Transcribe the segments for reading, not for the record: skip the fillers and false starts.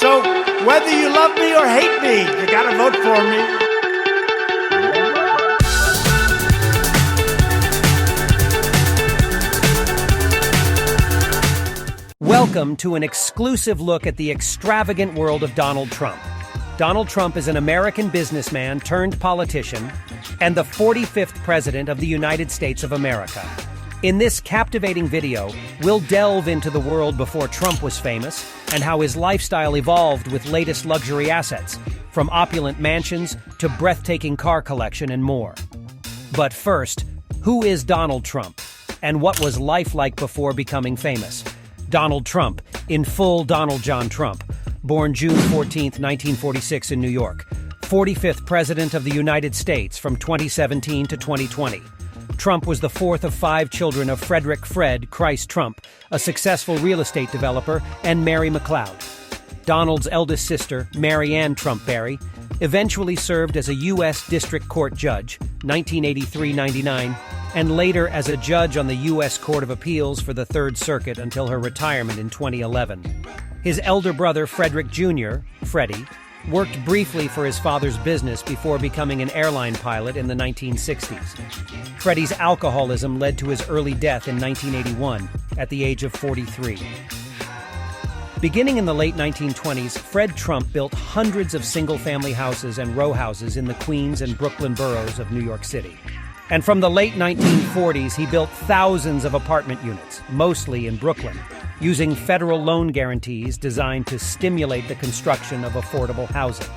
So whether you love me or hate me, you gotta vote for me. Welcome to an exclusive look at the extravagant world of Donald Trump. Donald Trump is an American businessman turned politician and the 45th President of the United States of America. In this captivating video, we'll delve into the world before Trump was famous and how his lifestyle evolved with latest luxury assets, from opulent mansions to breathtaking car collection and more. But first, who is Donald Trump? And what was life like before becoming famous? Donald Trump, in full Donald John Trump, born June 14, 1946 in New York, 45th President of the United States from 2017 to 2020. Trump was the fourth of 5 children of Frederick "Fred" Christ Trump, a successful real estate developer, and Mary McLeod. Donald's eldest sister, Mary Ann Trump Barry, eventually served as a U.S. District Court judge, 1983-99, and later as a judge on the U.S. Court of Appeals for the Third Circuit until her retirement in 2011. His elder brother, Frederick Jr., Freddie, worked briefly for his father's business before becoming an airline pilot in the 1960s. Freddie's alcoholism led to his early death in 1981 at the age of 43. Beginning in the late 1920s, Fred Trump built hundreds of single-family houses and row houses in the Queens and Brooklyn boroughs of New York City. And from the late 1940s, he built thousands of apartment units, mostly in Brooklyn, using federal loan guarantees designed to stimulate the construction of affordable housing.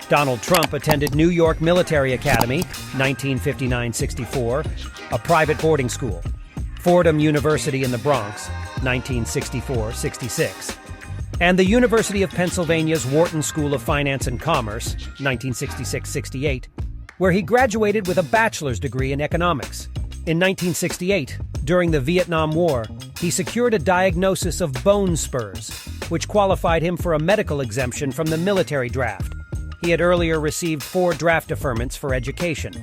Donald Trump attended New York Military Academy, 1959-64, a private boarding school, Fordham University in the Bronx, 1964-66, and the University of Pennsylvania's Wharton School of Finance and Commerce, 1966-68, where he graduated with a bachelor's degree in economics. In 1968, during the Vietnam War, he secured a diagnosis of bone spurs, which qualified him for a medical exemption from the military draft. He had earlier received 4 draft deferments for education.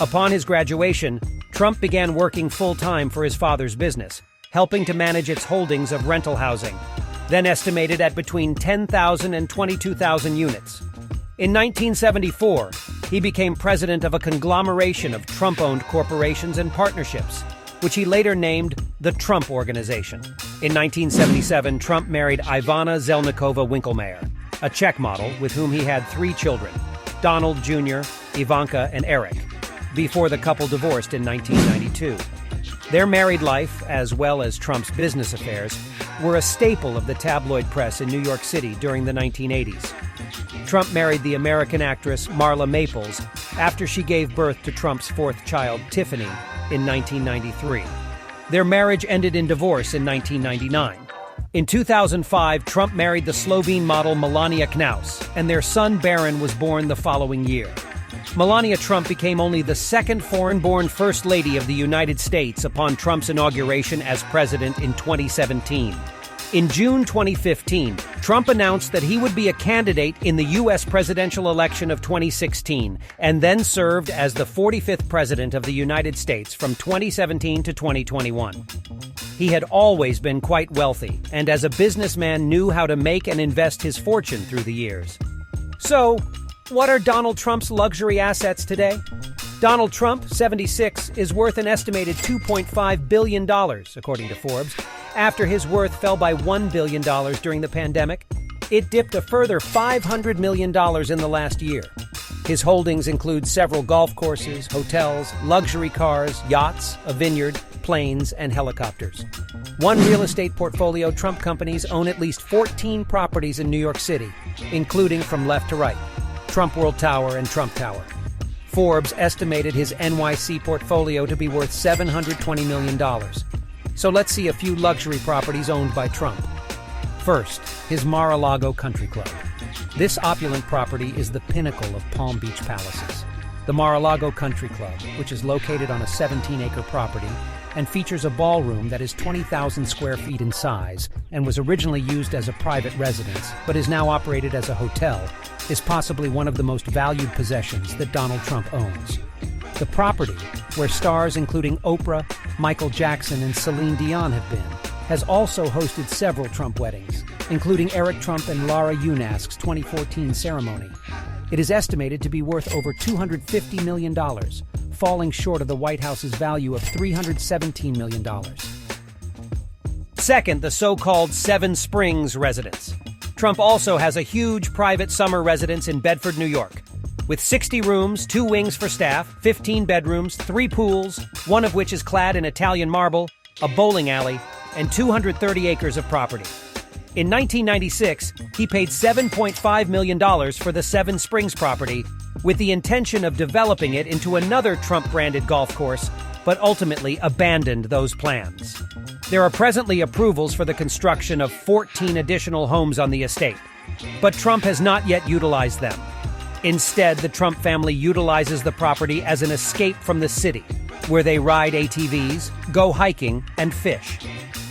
Upon his graduation, Trump began working full-time for his father's business, helping to manage its holdings of rental housing, then estimated at between 10,000 and 22,000 units. In 1974, he became president of a conglomeration of Trump-owned corporations and partnerships, which he later named the Trump Organization. In 1977, Trump married Ivana Zelnikova Winkelmeyer, a Czech model with whom he had 3 children, Donald Jr., Ivanka, and Eric, before the couple divorced in 1992. Their married life, as well as Trump's business affairs, were a staple of the tabloid press in New York City during the 1980s. Trump married the American actress Marla Maples after she gave birth to Trump's 4th child, Tiffany, in 1993. Their marriage ended in divorce in 1999. In 2005, Trump married the Slovene model Melania Knaus, and their son Barron was born the following year. Melania Trump became only the second foreign-born First Lady of the United States upon Trump's inauguration as president in 2017. In June 2015, Trump announced that he would be a candidate in the U.S. presidential election of 2016, and then served as the 45th President of the United States from 2017 to 2021. He had always been quite wealthy, and as a businessman knew how to make and invest his fortune through the years. So, what are Donald Trump's luxury assets today? Donald Trump, 76, is worth an estimated $2.5 billion, according to Forbes. After his worth fell by $1 billion during the pandemic, it dipped a further $500 million in the last year. His holdings include several golf courses, hotels, luxury cars, yachts, a vineyard, planes, and helicopters. One real estate portfolio, Trump companies own at least 14 properties in New York City, including from left to right, Trump World Tower and Trump Tower. Forbes estimated his NYC portfolio to be worth $720 million. So let's see a few luxury properties owned by Trump. First, his Mar-a-Lago Country Club. This opulent property is the pinnacle of Palm Beach palaces. The Mar-a-Lago Country Club, which is located on a 17-acre property and features a ballroom that is 20,000 square feet in size and was originally used as a private residence but is now operated as a hotel, is possibly one of the most valued possessions that Donald Trump owns. The property, where stars including Oprah, Michael Jackson, and Celine Dion have been, has also hosted several Trump weddings, including Eric Trump and Lara Unask's 2014 ceremony. It is estimated to be worth over $250 million, falling short of the White House's value of $317 million. Second, the so-called Seven Springs residence. Trump also has a huge private summer residence in Bedford, New York, with 60 rooms, 2 wings for staff, 15 bedrooms, 3 pools, one of which is clad in Italian marble, a bowling alley, and 230 acres of property. In 1996, he paid $7.5 million for the Seven Springs property, with the intention of developing it into another Trump-branded golf course, but ultimately abandoned those plans. There are presently approvals for the construction of 14 additional homes on the estate, but Trump has not yet utilized them. Instead, the Trump family utilizes the property as an escape from the city, where they ride ATVs, go hiking, and fish.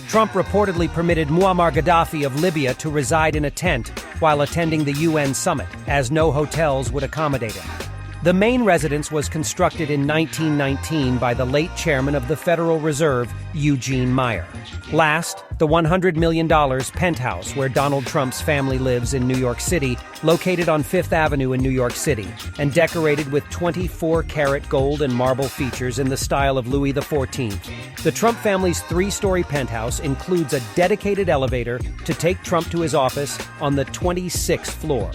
Trump reportedly permitted Muammar Gaddafi of Libya to reside in a tent while attending the UN summit, as no hotels would accommodate him. The main residence was constructed in 1919 by the late chairman of the Federal Reserve, Eugene Meyer. Last, the $100 million penthouse where Donald Trump's family lives in New York City, located on Fifth Avenue in New York City, and decorated with 24-karat gold and marble features in the style of Louis XIV. The Trump family's 3-story penthouse includes a dedicated elevator to take Trump to his office on the 26th floor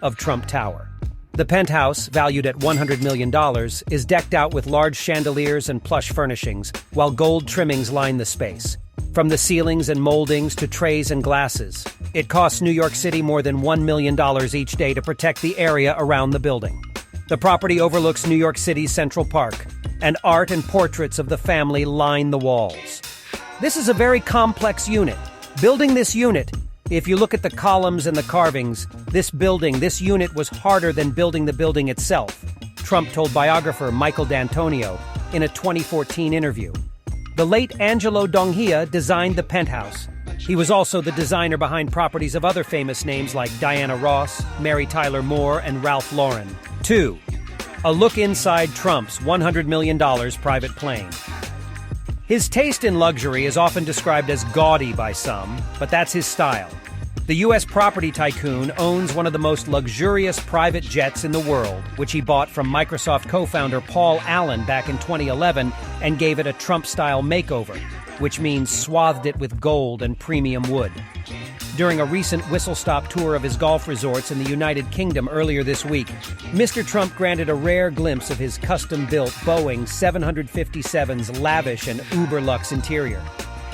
of Trump Tower. The penthouse, valued at $100 million, is decked out with large chandeliers and plush furnishings, while gold trimmings line the space. From the ceilings and moldings to trays and glasses, it costs New York City more than $1 million each day to protect the area around the building. The property overlooks New York City's Central Park, and art and portraits of the family line the walls. This is a very complex unit. Building this unit, if you look at the columns and the carvings, this unit was harder than building the building itself, Trump told biographer Michael D'Antonio in a 2014 interview. The late Angelo Donghia designed the penthouse. He was also the designer behind properties of other famous names like Diana Ross, Mary Tyler Moore, and Ralph Lauren. 2. A look inside Trump's $100 million private plane. His taste in luxury is often described as gaudy by some, but that's his style. The U.S. property tycoon owns one of the most luxurious private jets in the world, which he bought from Microsoft co-founder Paul Allen back in 2011 and gave it a Trump-style makeover, which means swathed it with gold and premium wood. During a recent whistle-stop tour of his golf resorts in the United Kingdom earlier this week, Mr. Trump granted a rare glimpse of his custom-built Boeing 757's lavish and uber-luxe interior.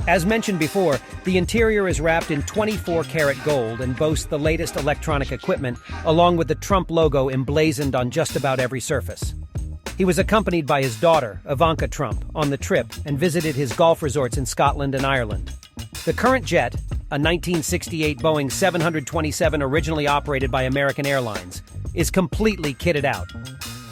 As mentioned before, the interior is wrapped in 24-karat gold and boasts the latest electronic equipment, along with the Trump logo emblazoned on just about every surface. He was accompanied by his daughter, Ivanka Trump, on the trip and visited his golf resorts in Scotland and Ireland. The current jet, a 1968 Boeing 727 originally operated by American Airlines, is completely kitted out.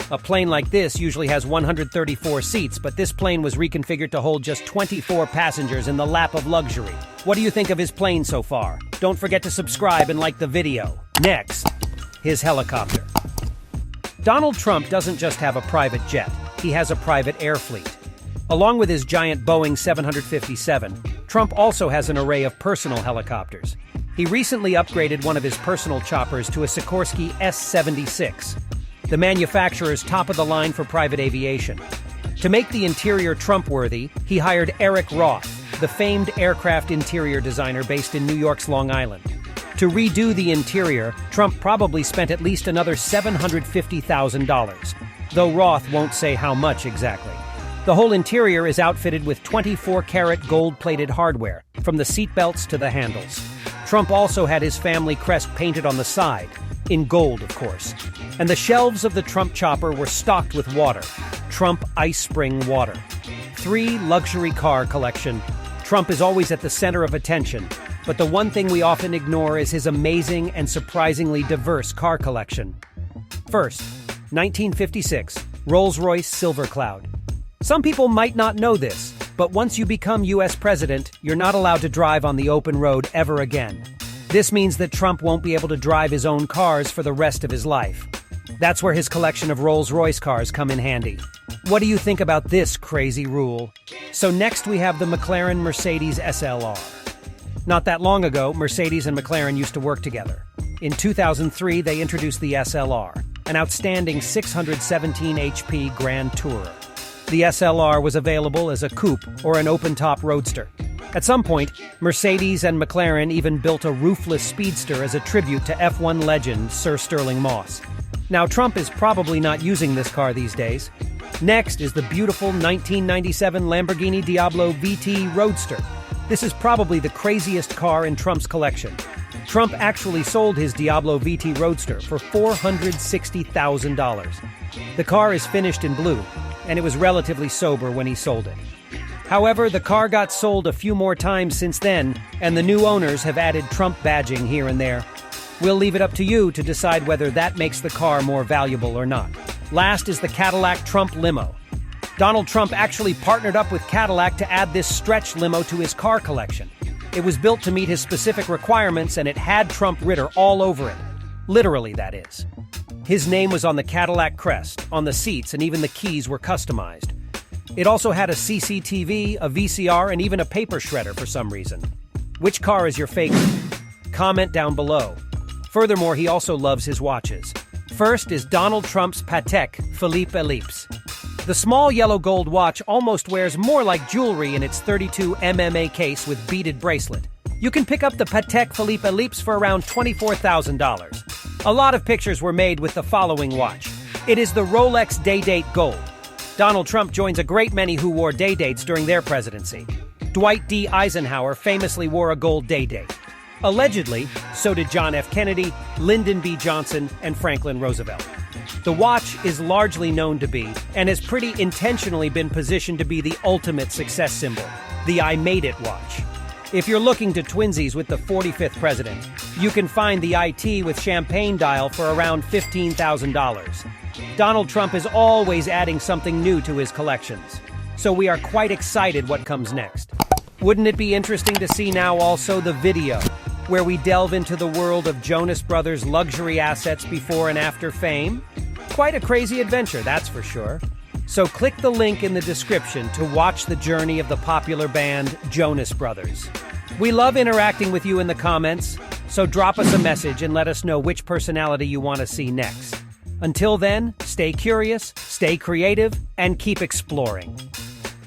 A plane like this usually has 134 seats, but this plane was reconfigured to hold just 24 passengers in the lap of luxury. What do you think of his plane so far? Don't forget to subscribe and like the video. Next, his helicopter. Donald Trump doesn't just have a private jet, he has a private air fleet. Along with his giant Boeing 757, Trump also has an array of personal helicopters. He recently upgraded one of his personal choppers to a Sikorsky S-76, the manufacturer's top of the line for private aviation. To make the interior Trump-worthy, he hired Eric Roth, the famed aircraft interior designer based in New York's Long Island. To redo the interior, Trump probably spent at least another $750,000, though Roth won't say how much exactly. The whole interior is outfitted with 24-karat gold-plated hardware, from the seatbelts to the handles. Trump also had his family crest painted on the side, in gold, of course. And the shelves of the Trump chopper were stocked with water, Trump Ice Spring water. 3 luxury car collection. Trump is always at the center of attention, but the one thing we often ignore is his amazing and surprisingly diverse car collection. First, 1956, Rolls-Royce Silver Cloud. Some people might not know this, but once you become U.S. president, you're not allowed to drive on the open road ever again. This means that Trump won't be able to drive his own cars for the rest of his life. That's where his collection of Rolls-Royce cars come in handy. What do you think about this crazy rule? So next we have the McLaren Mercedes SLR. Not that long ago, Mercedes and McLaren used to work together. In 2003, they introduced the SLR, an outstanding 617 HP Grand Tourer. The SLR was available as a coupe or an open-top roadster. At some point, Mercedes and McLaren even built a roofless speedster as a tribute to F1 legend Sir Stirling Moss. Now, Trump is probably not using this car these days. Next is the beautiful 1997 Lamborghini Diablo VT Roadster. This is probably the craziest car in Trump's collection. Trump actually sold his Diablo VT Roadster for $460,000. The car is finished in blue, and it was relatively sober when he sold it. However, the car got sold a few more times since then, and the new owners have added Trump badging here and there. We'll leave it up to you to decide whether that makes the car more valuable or not. Last is the Cadillac Trump Limo. Donald Trump actually partnered up with Cadillac to add this stretch limo to his car collection. It was built to meet his specific requirements, and it had Trump Ritter all over it. Literally, that is. His name was on the Cadillac crest, on the seats, and even the keys were customized. It also had a CCTV, a VCR, and even a paper shredder for some reason. Which car is your favorite? Comment down below. Furthermore, he also loves his watches. First is Donald Trump's Patek Philippe Ellipse. The small yellow gold watch almost wears more like jewelry in its 32 MMA case with beaded bracelet. You can pick up the Patek Philippe Ellipse for around $24,000. A lot of pictures were made with the following watch. It is the Rolex Day-Date Gold. Donald Trump joins a great many who wore day-dates during their presidency. Dwight D. Eisenhower famously wore a gold day-date. Allegedly, so did John F. Kennedy, Lyndon B. Johnson, and Franklin Roosevelt. The watch is largely known to be, and has pretty intentionally been positioned to be the ultimate success symbol, the I Made It watch. If you're looking to twinsies with the 45th president, you can find the IT with champagne dial for around $15,000. Donald Trump is always adding something new to his collections, so we are quite excited what comes next. Wouldn't it be interesting to see now also the video, where we delve into the world of Jonas Brothers' luxury assets before and after fame? Quite a crazy adventure, that's for sure. So click the link in the description to watch the journey of the popular band Jonas Brothers. We love interacting with you in the comments, so drop us a message and let us know which personality you want to see next. Until then, stay curious, stay creative, and keep exploring.